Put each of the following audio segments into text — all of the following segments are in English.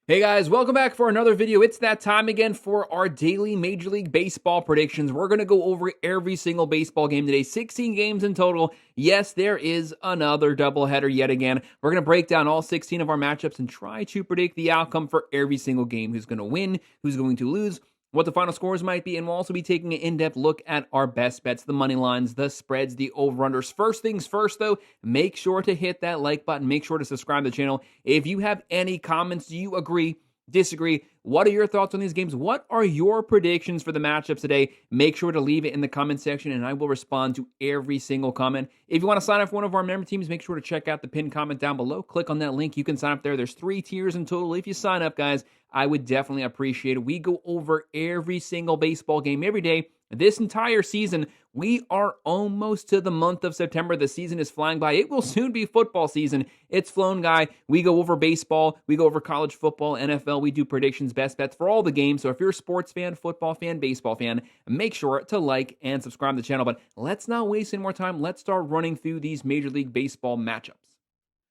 Hey guys, welcome back for another video. It's that time again for our daily Major League Baseball predictions. We're going to go over every single baseball game today, 16 games in total. Yes, there is another doubleheader yet again. We're going to break down all 16 of our matchups and try to predict the outcome for every single game. Who's going to win, who's going to lose, what the final scores might be, and we'll also be taking an in-depth look at our best bets, the money lines, the spreads, the over-unders. First things first, though, make sure to hit that like button. Make sure to subscribe to the channel. If you have any comments, do you agree, disagree? What are your thoughts on these games? What are your predictions for the matchups today? Make sure to leave it in the comment section, and I will respond to every single comment. If you want to sign up for one of our member teams, make sure to check out the pinned comment down below. Click on that link. You can sign up there. There's 3 tiers in total. If you sign up, guys, I would definitely appreciate it. We go over every single baseball game every day. This entire season, we are almost to the month of September. The season is flying by. It will soon be football season. It's flown, guy. We go over baseball. We go over college football, NFL. We do predictions, best bets for all the games. So if you're a sports fan, football fan, baseball fan, make sure to like and subscribe to the channel. But let's not waste any more time. Let's start running through these Major League Baseball matchups.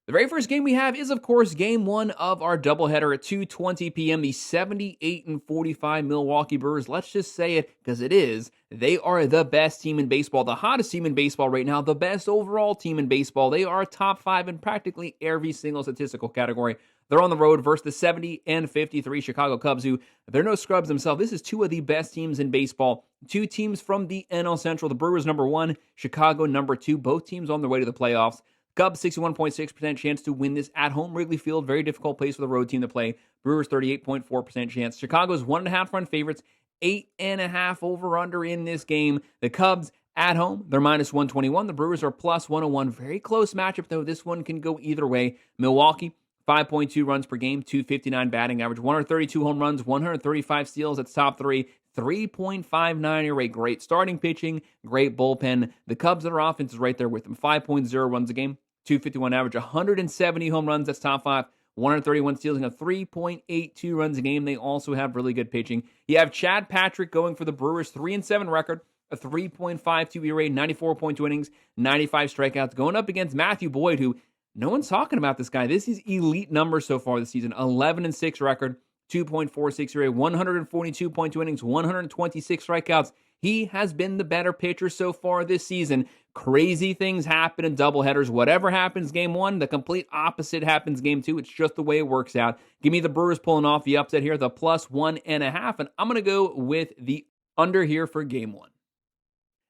The very first game we have is, of course, Game 1 of our doubleheader at 2:20 p.m. The 78-45 Milwaukee Brewers. Let's just say it because it is. They are the best team in baseball, the hottest team in baseball right now, the best overall team in baseball. They are top 5 in practically every single statistical category. They're on the road versus the 70-53 Chicago Cubs, who they're no scrubs themselves. This is 2 of the best teams in baseball. 2 teams from the NL Central. The Brewers number 1, Chicago number 2. Both teams on their way to the playoffs. Cubs, 61.6% chance to win this at home. Wrigley Field, very difficult place for the road team to play. Brewers, 38.4% chance. Chicago's 1.5 run favorites, 8.5 over-under in this game. The Cubs at home, they're minus 121. The Brewers are plus 101. Very close matchup, though. This one can go either way. Milwaukee, 5.2 runs per game, 259 batting average, 132 home runs, 135 steals. That's top 3. 3.59 ERA. Great starting pitching, great bullpen. The Cubs, their offense is right there with them. 5.0 runs a game, 251 average, 170 home runs. That's top 5. 131 steals and a 3.82 runs a game. They also have really good pitching. You have Chad Patrick going for the Brewers, 3-7 record, a 3.52 ERA, 94.2 innings, 95 strikeouts, going up against Matthew Boyd, who no one's talking about this guy. This is elite numbers so far this season. 11-6 record, 2.46 ERA, 142.2 innings, 126 strikeouts. He has been the better pitcher so far this season. Crazy things happen in doubleheaders. Whatever happens game 1, the complete opposite happens game 2. It's just the way it works out. Give me the Brewers pulling off the upset here, the plus 1.5, and I'm going to go with the under here for game 1.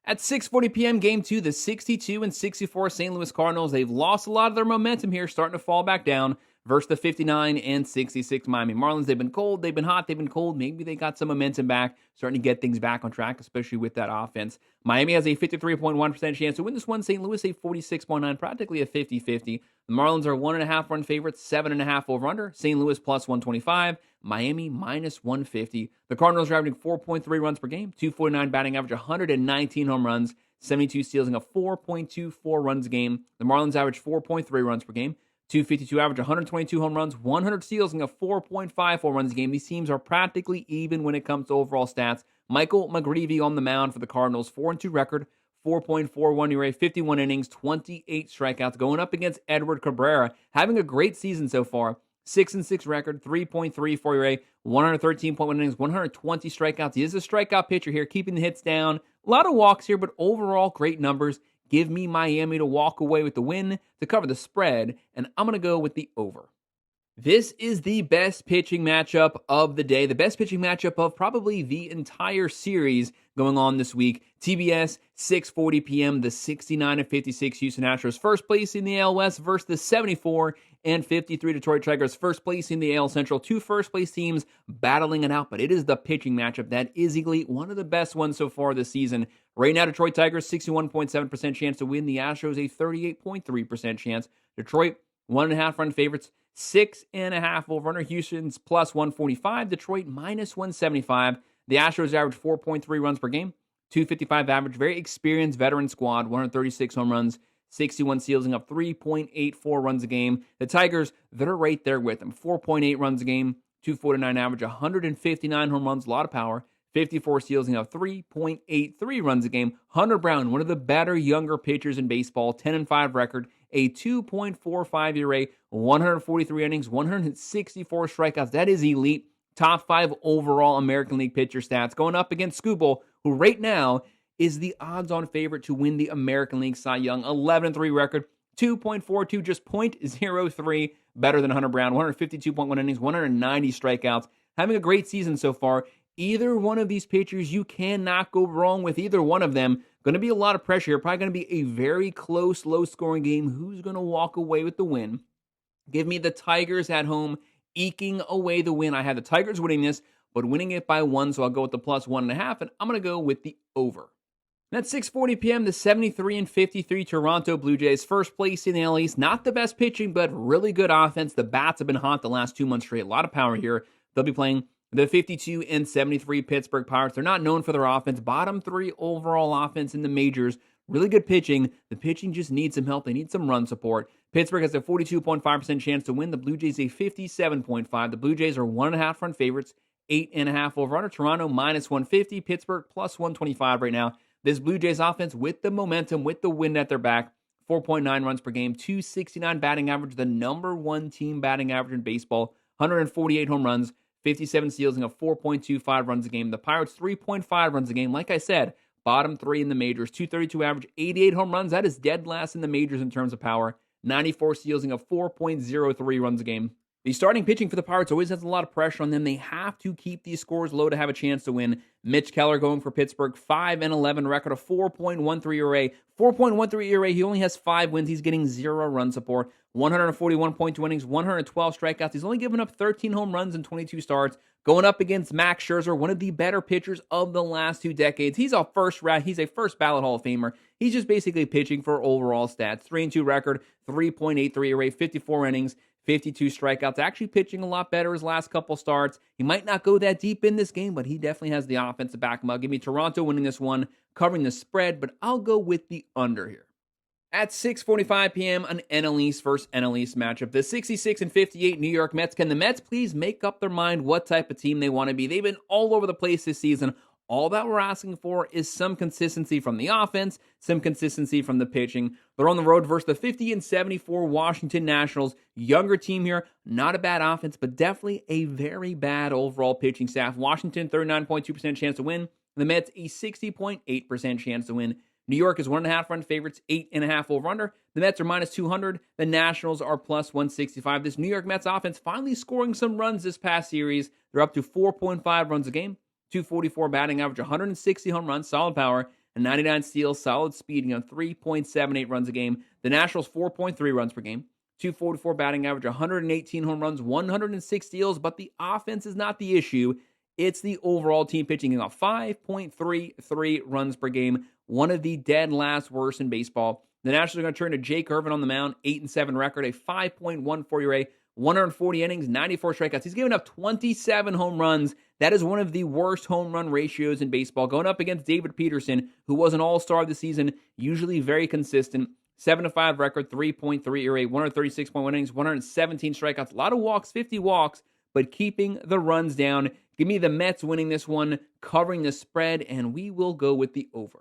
At 6:40 p.m. Game 2, the 62-64 St. Louis Cardinals, they've lost a lot of their momentum here, starting to fall back down versus the 59-66 Miami Marlins. They've been cold, they've been hot, they've been cold. Maybe they got some momentum back, starting to get things back on track, especially with that offense. Miami has a 53.1% chance to win this one. St. Louis a 46.9%, practically a 50-50. The Marlins are 1.5 run favorites, 7.5 over under. St. Louis plus 125. Miami minus 150. The Cardinals are averaging 4.3 runs per game, 249 batting average, 119 home runs, 72 steals, and a 4.24 runs a game. The Marlins average 4.3 runs per game, 252 average, 122 home runs, 100 steals, and a 4.54 runs a game. These teams are practically even when it comes to overall stats. Michael McGreevy on the mound for the Cardinals, 4-2 record, 4.41 ERA, 51 innings, 28 strikeouts, going up against Edward Cabrera, having a great season so far. 6-6 record, 3.34 ERA, 113.1 innings, 120 strikeouts. He is a strikeout pitcher here, keeping the hits down. A lot of walks here, but overall great numbers. Give me Miami to walk away with the win, to cover the spread, and I'm going to go with the over. This is the best pitching matchup of the day, the best pitching matchup of probably the entire series going on this week. TBS, 6:40 p.m., the 69-56 Houston Astros, first place in the AL West versus the 74-53 Detroit Tigers, first place in the AL Central. 2 first-place teams battling it out, but it is the pitching matchup that is elite, one of the best ones so far this season. Right now, Detroit Tigers, 61.7% chance to win. The Astros, a 38.3% chance. Detroit, 1.5 run favorites, 6.5 over under. Houston's plus 145. Detroit minus 175. The Astros average 4.3 runs per game, 255 average. Very experienced veteran squad, 136 home runs, 61 steals, and up 3.84 runs a game. The Tigers, they're right there with them. 4.8 runs a game, 249 average, 159 home runs, a lot of power, 54 steals, and up 3.83 runs a game. Hunter Brown, one of the better younger pitchers in baseball, 10-5 record, a 2.45 ERA, 143 innings, 164 strikeouts. That is elite. Top 5 overall American League pitcher stats. Going up against Skubal, who right now is the odds-on favorite to win the American League Cy Young. 11-3 record, 2.42, just .03 better than Hunter Brown. 152.1 innings, 190 strikeouts. Having a great season so far. Either one of these pitchers, you cannot go wrong with either one of them. Going to be a lot of pressure here. Probably going to be a very close, low-scoring game. Who's going to walk away with the win? Give me the Tigers at home, eking away the win. I had the Tigers winning this, but winning it by 1, so I'll go with the plus 1.5, and I'm going to go with the over. And at 6:40 p.m., the 73-53 Toronto Blue Jays, first place in the NL East. Not the best pitching, but really good offense. The bats have been hot the last 2 months straight. A lot of power here. They'll be playing the 52-73 Pittsburgh Pirates. They're not known for their offense. Bottom 3 overall offense in the majors. Really good pitching. The pitching just needs some help. They need some run support. Pittsburgh has a 42.5% chance to win. The Blue Jays a 57.5%. The Blue Jays are 1.5 run favorites, 8.5 over-under. Toronto minus 150. Pittsburgh plus 125 right now. This Blue Jays offense with the momentum, with the wind at their back, 4.9 runs per game, 269 batting average, the number 1 team batting average in baseball, 148 home runs, 57 steals, and a 4.25 runs a game. The Pirates, 3.5 runs a game. Like I said, bottom 3 in the majors, 232 average, 88 home runs. That is dead last in the majors in terms of power. 94 steals, and a 4.03 runs a game. The starting pitching for the Pirates always has a lot of pressure on them. They have to keep these scores low to have a chance to win. Mitch Keller going for Pittsburgh, 5-11 record, a 4.13 ERA. 4.13 ERA, he only has 5 wins. He's getting 0 run support. 141.2 innings, 112 strikeouts. He's only given up 13 home runs in 22 starts. Going up against Max Scherzer, one of the better pitchers of the last 2 decades. He's a first ballot Hall of Famer. He's just basically pitching for overall stats. 3-2 record, 3.83 ERA, 54 innings, 52 strikeouts. Actually pitching a lot better his last couple starts. He might not go that deep in this game, but he definitely has the offense to back him up. Give me Toronto winning this one, covering the spread, but I'll go with the under here. At 6:45 p.m., an NL East versus NL East matchup. The 66-58 New York Mets. Can the Mets please make up their mind what type of team they want to be? They've been all over the place this season. All that we're asking for is some consistency from the offense, some consistency from the pitching. They're on the road versus the 50-74 Washington Nationals. Younger team here, not a bad offense, but definitely a very bad overall pitching staff. Washington, 39.2% chance to win. The Mets, a 60.8% chance to win. New York is 1.5 run favorites, 8.5 over-under. The Mets are minus 200. The Nationals are plus 165. This New York Mets offense finally scoring some runs this past series. They're up to 4.5 runs a game, 244 batting average, 160 home runs, solid power, and 99 steals, solid speed, 3.78 runs a game. The Nationals, 4.3 runs per game, 244 batting average, 118 home runs, 106 steals, but the offense is not the issue. It's the overall team pitching, 5.33 runs per game, one of the dead last worst in baseball. The Nationals are going to turn to Jake Irvin on the mound, 8-7 record, a 5.14 ERA, 140 innings, 94 strikeouts. He's given up 27 home runs. That is one of the worst home run ratios in baseball. Going up against David Peterson, who was an all-star this season, usually very consistent. 7-5 record, 3.3 ERA, 136.1 innings, 117 strikeouts. A lot of walks, 50 walks, but keeping the runs down. Give me the Mets winning this one, covering the spread, and we will go with the over.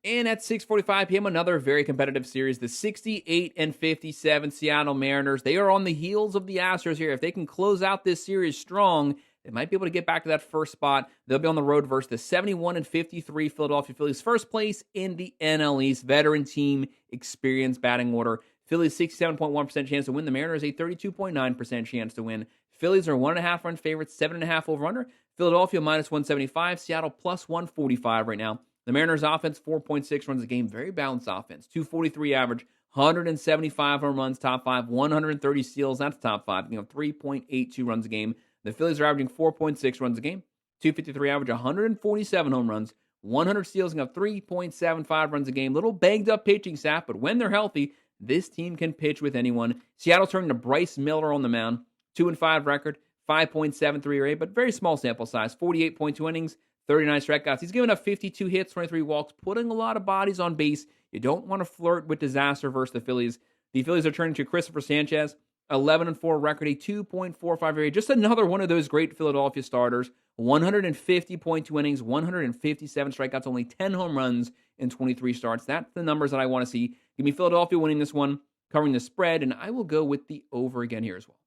And at 6:45 p.m., another very competitive series. The 68-57 Seattle Mariners. They are on the heels of the Astros here. If they can close out this series strong, they might be able to get back to that first spot. They'll be on the road versus the 71-53 Philadelphia Phillies. First place in the NL East. Veteran team, experience batting order. Phillies 67.1% chance to win. The Mariners a 32.9% chance to win. Phillies are 1.5 run favorites, 7.5 over-under. Philadelphia minus 175. Seattle plus 145 right now. The Mariners offense, 4.6 runs a game. Very balanced offense. 243 average, 175 home runs, top 5, 130 steals. That's top 5. 3.82 runs a game. The Phillies are averaging 4.6 runs a game. 253 average, 147 home runs, 100 steals, 3.75 runs a game. Little banged up pitching staff, but when they're healthy, this team can pitch with anyone. Seattle turning to Bryce Miller on the mound. 2-5 record, 5.73 ERA, but very small sample size. 48.2 innings, 39 strikeouts. He's given up 52 hits, 23 walks, putting a lot of bodies on base. You don't want to flirt with disaster versus the Phillies. The Phillies are turning to Christopher Sanchez, 11-4 record, a 2.45 ERA. Just another one of those great Philadelphia starters. 150.2 innings, 157 strikeouts, only 10 home runs in 23 starts. That's the numbers that I want to see. Give me Philadelphia winning this one, covering the spread, and I will go with the over again here as well.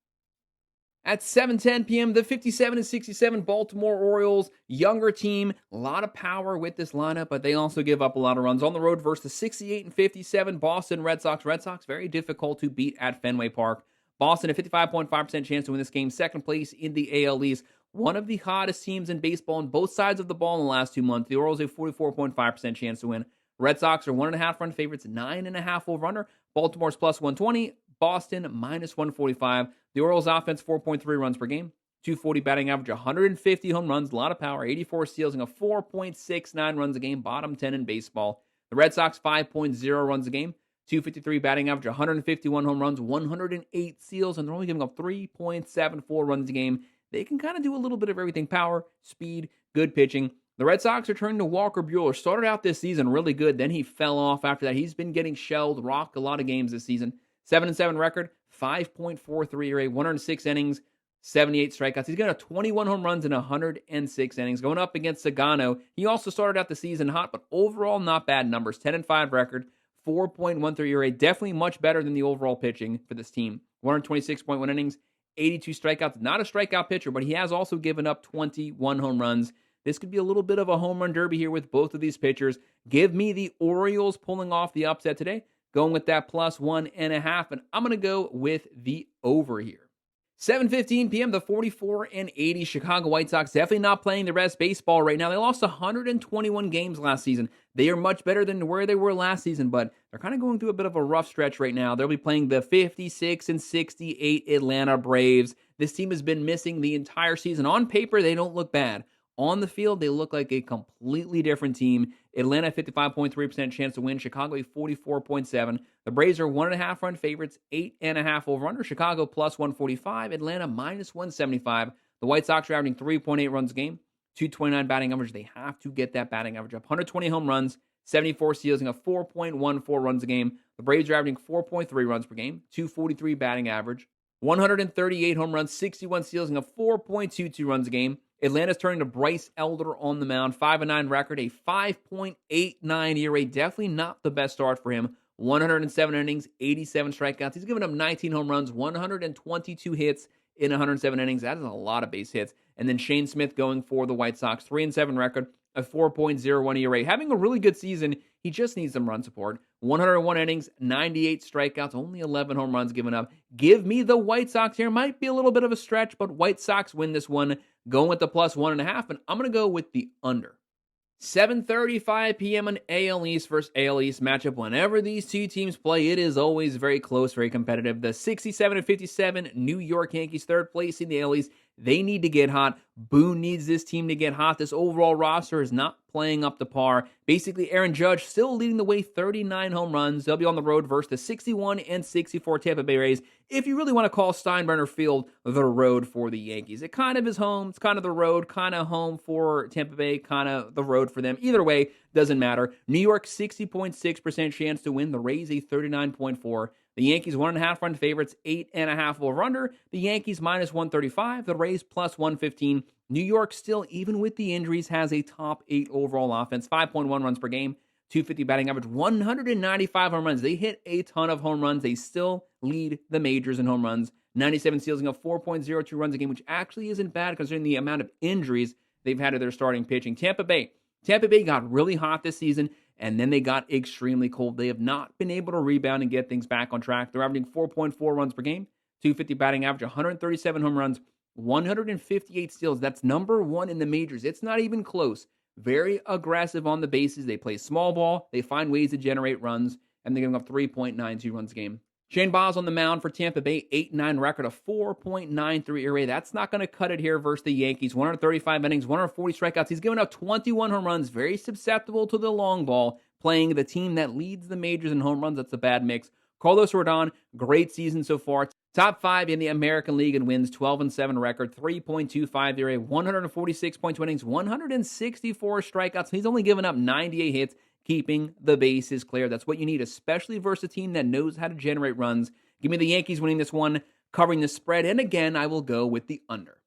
At 7:10 p.m., the 57-67 Baltimore Orioles, younger team, a lot of power with this lineup, but they also give up a lot of runs on the road versus the 68-57 Boston Red Sox. Red Sox very difficult to beat at Fenway Park. Boston a 55.5% chance to win this game, second place in the AL East. One of the hottest teams in baseball on both sides of the ball in the last 2 months. The Orioles a 44.5% chance to win. Red Sox are 1.5 run favorites, 9.5 over-under. Baltimore's plus 120. Boston minus 145. The Orioles offense 4.3 runs per game, 240 batting average, 150 home runs, a lot of power, 84 steals, and a 4.69 runs a game, bottom 10 in baseball. The Red Sox 5.0 runs a game, 253 batting average, 151 home runs, 108 steals, and they're only giving up 3.74 runs a game. They can kind of do a little bit of everything: power, speed, good pitching. The Red Sox are turning to Walker Buehler. Started out this season really good, then he fell off after that. He's been getting shelled, rocked a lot of games this season. 7-7 record, 5.43 ERA, 106 innings, 78 strikeouts. He's got 21 home runs in 106 innings. Going up against Sagano, he also started out the season hot, but overall not bad numbers. 10-5 record, 4.13 ERA. Definitely much better than the overall pitching for this team. 126.1 innings, 82 strikeouts. Not a strikeout pitcher, but he has also given up 21 home runs. This could be a little bit of a home run derby here with both of these pitchers. Give me the Orioles pulling off the upset today. Going with that plus 1.5, and I'm going to go with the over here. 7:15 p.m., the 44-80 Chicago White Sox definitely not playing their best baseball right now. They lost 121 games last season. They are much better than where they were last season, but they're kind of going through a bit of a rough stretch right now. They'll be playing the 56-68 Atlanta Braves. This team has been missing the entire season. On paper, they don't look bad. On the field, they look like a completely different team. Atlanta, 55.3% chance to win. Chicago, 44.7%. The Braves are 1.5 run favorites, 8.5 over-under. Chicago, plus 145. Atlanta, minus 175. The White Sox are averaging 3.8 runs a game, 229 batting average. They have to get that batting average up. 120 home runs, 74 steals, and a 4.14 runs a game. The Braves are averaging 4.3 runs per game, 243 batting average, 138 home runs, 61 steals, and a 4.22 runs a game. Atlanta's turning to Bryce Elder on the mound. 5-9 record, a 5.89 ERA. Definitely not the best start for him. 107 innings, 87 strikeouts. He's given up 19 home runs, 122 hits in 107 innings. That is a lot of base hits. And then Shane Smith going for the White Sox. 3-7 record, a 4.01 ERA. Having a really good season. He just needs some run support. 101 innings, 98 strikeouts, only 11 home runs given up. Give me the White Sox here. Might be a little bit of a stretch, but White Sox win this one. Going with the plus 1.5, and I'm going to go with the under. 7:35 p.m. an AL East versus AL East matchup. Whenever these two teams play, it is always very close, very competitive. The 67-57 New York Yankees, third place in the AL East. They need to get hot. Boone needs this team to get hot. This overall roster is not playing up to par. Basically, Aaron Judge still leading the way, 39 home runs. They'll be on the road versus the 61-64 Tampa Bay Rays. If you really want to call Steinbrenner Field the road for the Yankees, it kind of is home. It's kind of the road, kind of home for Tampa Bay, kind of the road for them. Either way, doesn't matter. New York, 60.6% chance to win. The Rays, a 39.4%. The Yankees, 1.5 run favorites, 8.5 over-under. The Yankees, minus 135. The Rays, plus 115. New York still, even with the injuries, has a top 8 overall offense, 5.1 runs per game, 250 batting average, 195 home runs. They hit a ton of home runs. They still lead the majors in home runs. 97 steals, 4.02 runs a game, which actually isn't bad considering the amount of injuries they've had to their starting pitching. Tampa Bay got really hot this season, and then they got extremely cold. They have not been able to rebound and get things back on track. They're averaging 4.4 runs per game, 250 batting average, 137 home runs, 158 steals. That's number one in the majors. It's not even close. Very aggressive on the bases. They play small ball. They find ways to generate runs, and they're giving up 3.92 runs a game. Shane Baz on the mound for Tampa Bay, 8-9 record, a 4.93 ERA. That's not going to cut it here versus the Yankees. 135 innings, 140 strikeouts. He's given up 21 home runs, very susceptible to the long ball, playing the team that leads the majors in home runs. That's a bad mix. Carlos Rodon, great season so far. Top 5 in the American League in wins, 12-7 record, 3.25 ERA, 146.2 innings, 164 strikeouts. He's only given up 98 hits, keeping the bases clear. That's what you need, especially versus a team that knows how to generate runs. Give me the Yankees winning this one, covering the spread, and again, I will go with the under.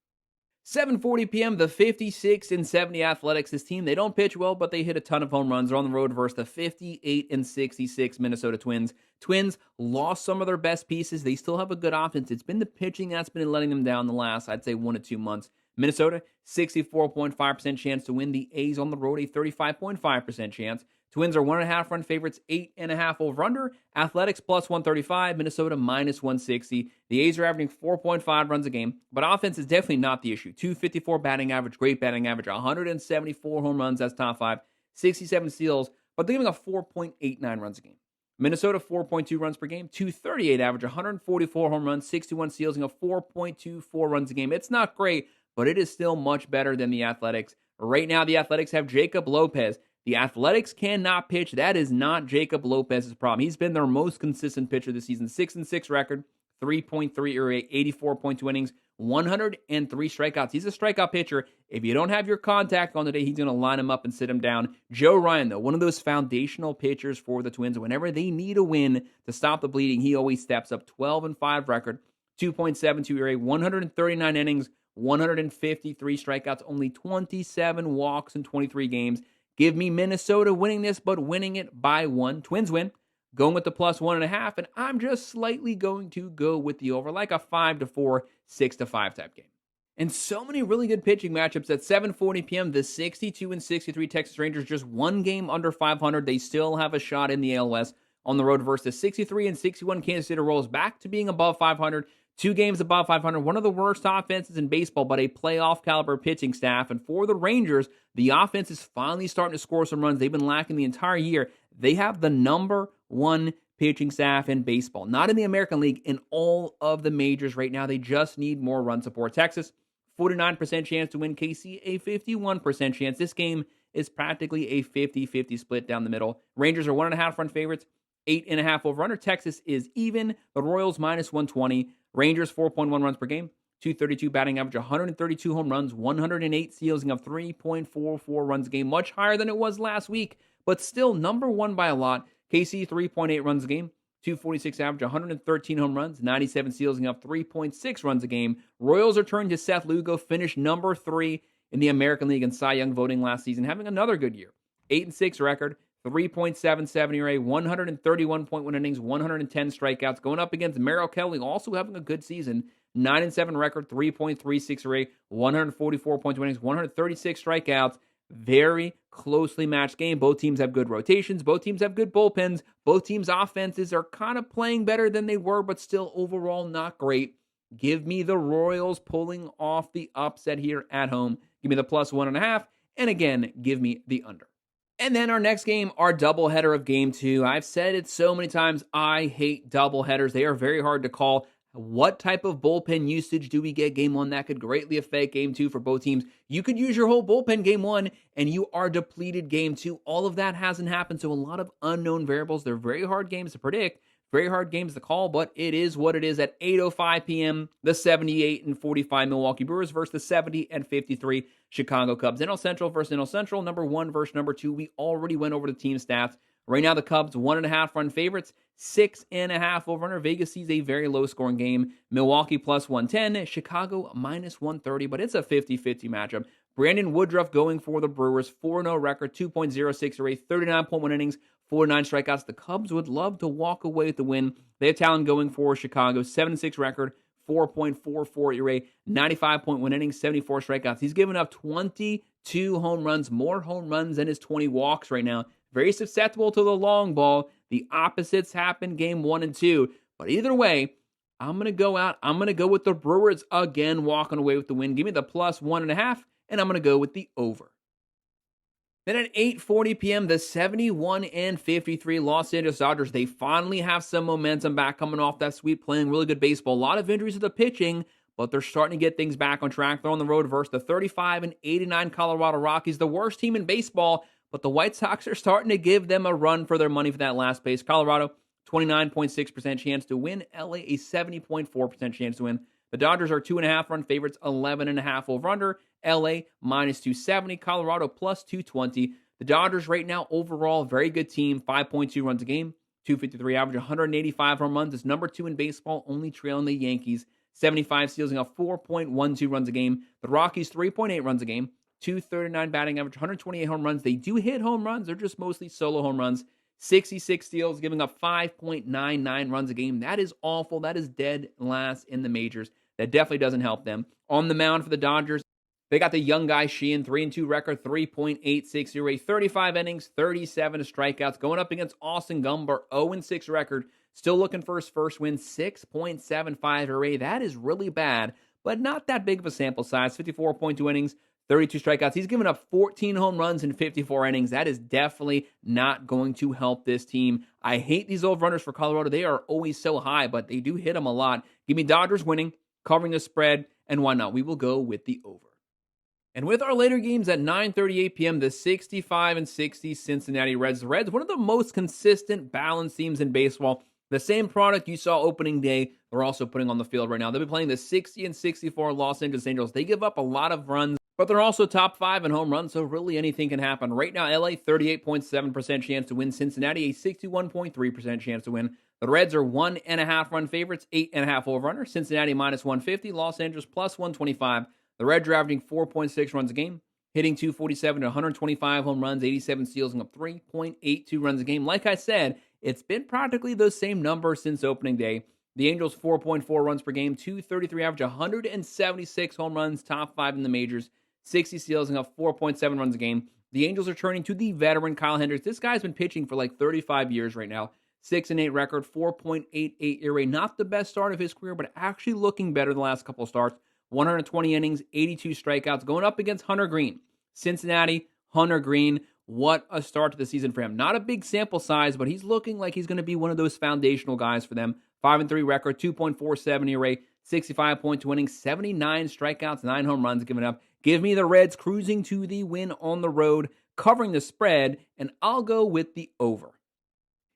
7:40 p.m., the 56-70 Athletics. This team, they don't pitch well, but they hit a ton of home runs. They're on the road versus the 58-66 Minnesota Twins. Twins lost some of their best pieces. They still have a good offense. It's been the pitching that's been letting them down the last, I'd say, 1 to 2 months. Minnesota, 64.5% chance to win. The A's on the road, a 35.5% chance. Twins are 1.5 run favorites, 8.5 over under. Athletics plus 135, Minnesota minus 160. The A's are averaging 4.5 runs a game, but offense is definitely not the issue. 254 batting average, great batting average, 174 home runs, that's top 5, 67 steals, but they're giving up 4.89 runs a game. Minnesota, 4.2 runs per game, 238 average, 144 home runs, 61 steals, and a 4.24 runs a game. It's not great, but it is still much better than the Athletics. Right now, the Athletics have Jacob Lopez. The Athletics cannot pitch. That is not Jacob Lopez's problem. He's been their most consistent pitcher this season. 6-6 record, 3.3 ERA, 84.2 innings, 103 strikeouts. He's a strikeout pitcher. If you don't have your contact on today, he's going to line him up and sit him down. Joe Ryan, though, one of those foundational pitchers for the Twins. Whenever they need a win to stop the bleeding, he always steps up. 12-5 record, 2.72 ERA, 139 innings, 153 strikeouts, only 27 walks in 23 games. Give me Minnesota winning this, but winning it by 1. Twins win. Going with the plus 1.5, and I'm just slightly going to go with the over, like a 5-4, 6-5 type game. And so many really good pitching matchups at 7:40 p.m. The 62-63 Texas Rangers, just one game under 500. They still have a shot in the AL West on the road versus the 63-61 Kansas City Royals, back to being above 500. 2 games above 500, one of the worst offenses in baseball, but a playoff caliber pitching staff. And for the Rangers, the offense is finally starting to score some runs. They've been lacking the entire year. They have the number 1 pitching staff in baseball, not in the American League, in all of the majors right now. They just need more run support. Texas, 49% chance to win. KC, a 51% chance. This game is practically a 50-50 split down the middle. Rangers are 1.5 run favorites, 8.5 over under. Texas is even. The Royals minus 120. Rangers, 4.1 runs per game, 232 batting average, 132 home runs, 108 steals, and of 3.44 runs a game, much higher than it was last week, but still number 1 by a lot. KC, 3.8 runs a game, 246 average, 113 home runs, 97 steals, and of 3.6 runs a game. Royals are turning to Seth Lugo, finished number 3 in the American League in Cy Young voting last season, having another good year. 8-6 record, 3.77 ERA, 131.1 innings, 110 strikeouts. Going up against Merrill Kelly, also having a good season. 9-7 record, 3.36 ERA, 144.2 innings, 136 strikeouts. Very closely matched game. Both teams have good rotations. Both teams have good bullpens. Both teams' offenses are kind of playing better than they were, but still overall not great. Give me the Royals pulling off the upset here at home. Give me the plus 1.5. And again, give me the under. And then our next game, our doubleheader of Game 2. I've said it so many times, I hate doubleheaders. They are very hard to call. What type of bullpen usage do we get Game 1? That could greatly affect Game 2 for both teams. You could use your whole bullpen Game 1, and you are depleted Game 2. All of that hasn't happened, so a lot of unknown variables. They're very hard games to predict, very hard games to call, but it is what it is. At 8:05 p.m., the 78-45 Milwaukee Brewers versus the 70-53 Chicago Cubs. NL Central versus NL Central, number 1 versus number 2. We already went over the team stats. Right now, the Cubs, 1.5 run favorites, 6.5 over under. Vegas sees a very low scoring game. Milwaukee plus 110, Chicago minus 130, but it's a 50-50 matchup. Brandon Woodruff going for the Brewers, 4-0 record, 2.06 ERA, 39.1 innings, 49 strikeouts. The Cubs would love to walk away with the win. They have talent going for Chicago, 7-6 record, 4.44 ERA, 95.1 innings, 74 strikeouts. He's given up 22 home runs, more home runs than his 20 walks right now. Very susceptible to the long ball. The opposites happen Game 1 and 2. But either way, I'm going to go out. I'm going to go with the Brewers again, walking away with the win. Give me the plus 1.5, and I'm going to go with the over. Then at 8:40 p.m., the 71-53 Los Angeles Dodgers, they finally have some momentum back coming off that sweep, playing really good baseball. A lot of injuries to the pitching, but they're starting to get things back on track. They're on the road versus the 35-89 Colorado Rockies, the worst team in baseball, but the White Sox are starting to give them a run for their money for that last place. Colorado, 29.6% chance to win. LA, a 70.4% chance to win. The Dodgers are 2.5 run favorites, 11.5 over under. LA, minus 270. Colorado, plus 220. The Dodgers right now, overall, very good team. 5.2 runs a game, 253 average, 185 home runs. Is number 2 in baseball, only trailing the Yankees. 75 steals, giving up 4.12 runs a game. The Rockies, 3.8 runs a game, 239 batting average, 128 home runs. They do hit home runs. They're just mostly solo home runs. 66 steals, giving up 5.99 runs a game. That is awful. That is dead last in the majors. That definitely doesn't help them. On the mound for the Dodgers, they got the young guy Sheehan, 3-2 record, 3.86 ERA, 35 innings, 37 strikeouts. Going up against Austin Gumber, 0-6 record. Still looking for his first win, 6.75 ERA. That is really bad, but not that big of a sample size. 54.2 innings, 32 strikeouts. He's given up 14 home runs in 54 innings. That is definitely not going to help this team. I hate these over-runners for Colorado. They are always so high, but they do hit them a lot. Give me Dodgers winning, covering the spread, and why not? We will go with the over. And with our later games at 9:38 p.m., the 65-60 Cincinnati Reds. The Reds, one of the most consistent, balanced teams in baseball. The same product you saw opening day, they're also putting on the field right now. They'll be playing the 60-64 Los Angeles Angels. They give up a lot of runs, but they're also top 5 in home runs, so really anything can happen. Right now, LA, 38.7% chance to win. Cincinnati, a 61.3% chance to win. The Reds are 1.5 run favorites, 8.5 over-runner. Cincinnati minus 150, Los Angeles plus 125. The Reds are averaging 4.6 runs a game, hitting 247 to 125 home runs, 87 steals, and up 3.82 runs a game. Like I said, it's been practically those same numbers since opening day. The Angels, 4.4 runs per game, 233 average, 176 home runs, top 5 in the majors, 60 steals, and up 4.7 runs a game. The Angels are turning to the veteran Kyle Hendricks. This guy's been pitching for like 35 years right now. 6-8 record, 4.88 ERA. Not the best start of his career, but actually looking better the last couple of starts. 120 innings, 82 strikeouts, going up against Hunter Green. Cincinnati, Hunter Green, what a start to the season for him. Not a big sample size, but he's looking like he's going to be one of those foundational guys for them. 5-3 record, 2.47 ERA, 65.2 innings, 79 strikeouts, 9 home runs given up. Give me the Reds cruising to the win on the road, covering the spread, and I'll go with the over.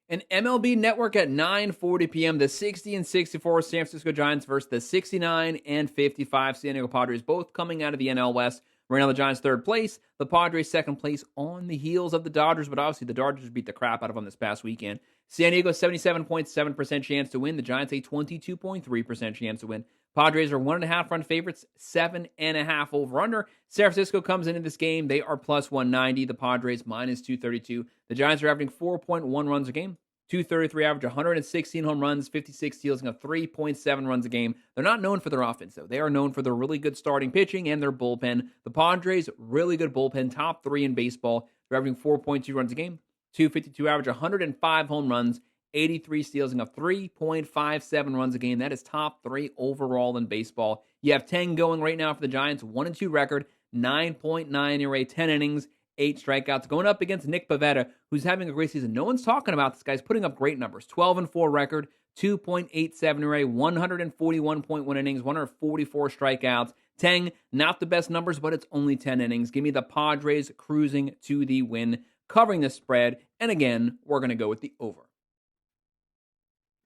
An MLB Network at 9:40 p.m., the 60-64 San Francisco Giants versus the 69-55 San Diego Padres, both coming out of the NL West. Right now, the Giants third place, the Padres second place on the heels of the Dodgers, but obviously the Dodgers beat the crap out of them this past weekend. San Diego, 77.7% chance to win. The Giants, a 22.3% chance to win. Padres are 1.5 run favorites, 7.5 over-under. San Francisco comes into this game. They are plus 190. The Padres minus 232. The Giants are averaging 4.1 runs a game. 233 average, 116 home runs, 56 steals, and 3.7 runs a game. They're not known for their offense, though. They are known for their really good starting pitching and their bullpen. The Padres, really good bullpen, top 3 in baseball. They're averaging 4.2 runs a game, 252 average, 105 home runs, 83 steals, and 3.57 runs a game. That is top 3 overall in baseball. You have 10 going right now for the Giants, 1-2 record, 9.9 ERA, 10 innings, 8 strikeouts, going up against Nick Pivetta, who's having a great season. No one's talking about this guy's putting up great numbers. 12-4 record, 2.87 ERA, 141.1 innings, 144 strikeouts. 10, not the best numbers, but it's only 10 innings. Give me the Padres cruising to the win, covering the spread, and again, we're going to go with the over.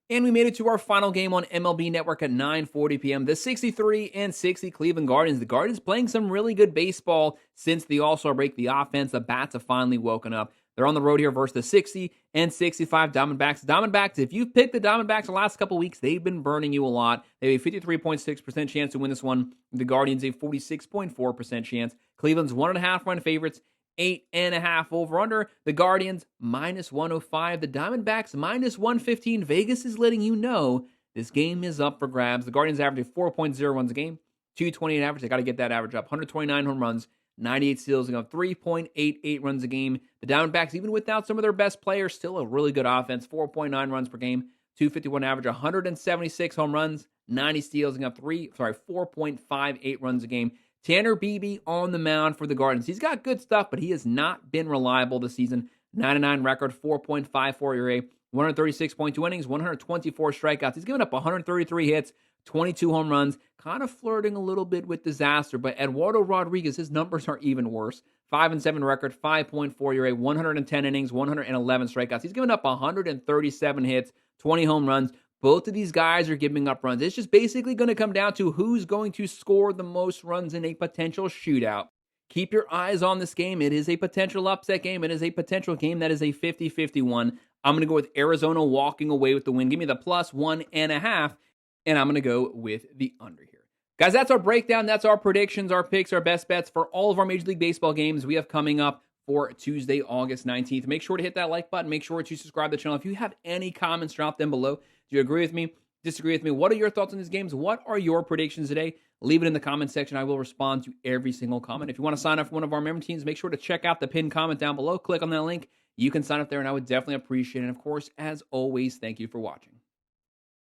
And we made it to our final game on MLB Network at 9:40 p.m. The 63-60 Cleveland Guardians. The Guardians playing some really good baseball since the All-Star break. The offense, the bats have finally woken up. They're on the road here versus the 60-65 Diamondbacks. Diamondbacks, if you've picked the Diamondbacks the last couple weeks, they've been burning you a lot. They have a 53.6% chance to win this one. The Guardians, a 46.4% chance. Cleveland's 1.5 run favorites. 8.5 over-under. The Guardians, minus 105. The Diamondbacks, minus 115. Vegas is letting you know this game is up for grabs. The Guardians average 4.0 runs a game, 228 average. They got to get that average up. 129 home runs, 98 steals, and 3.88 runs a game. The Diamondbacks, even without some of their best players, still a really good offense. 4.9 runs per game, 251 average, 176 home runs, 90 steals, and 4.58 runs a game. Tanner Beebe on the mound for the Guardians. He's got good stuff, but he has not been reliable this season. 9-9 record, 4.54 ERA, 136.2 innings, 124 strikeouts. He's given up 133 hits, 22 home runs, kind of flirting a little bit with disaster. But Eduardo Rodriguez, his numbers are even worse. 5-7 record, 5.4 ERA, 110 innings, 111 strikeouts. He's given up 137 hits, 20 home runs. Both of these guys are giving up runs. It's just basically going to come down to who's going to score the most runs in a potential shootout. Keep your eyes on this game. It is a potential upset game. It is a potential game that is a 50-51. I'm going to go with Arizona walking away with the win. Give me the plus 1.5. and I'm going to go with the under here. Guys, that's our breakdown. That's our predictions, our picks, our best bets for all of our Major League Baseball games we have coming up for Tuesday, August 19th. Make sure to hit that like button. Make sure to subscribe to the channel. If you have any comments, drop them below. Do you agree with me? Disagree with me? What are your thoughts on these games? What are your predictions today? Leave it in the comment section. I will respond to every single comment. If you want to sign up for one of our member teams, make sure to check out the pinned comment down below. Click on that link. You can sign up there, and I would definitely appreciate it. And of course, as always, thank you for watching.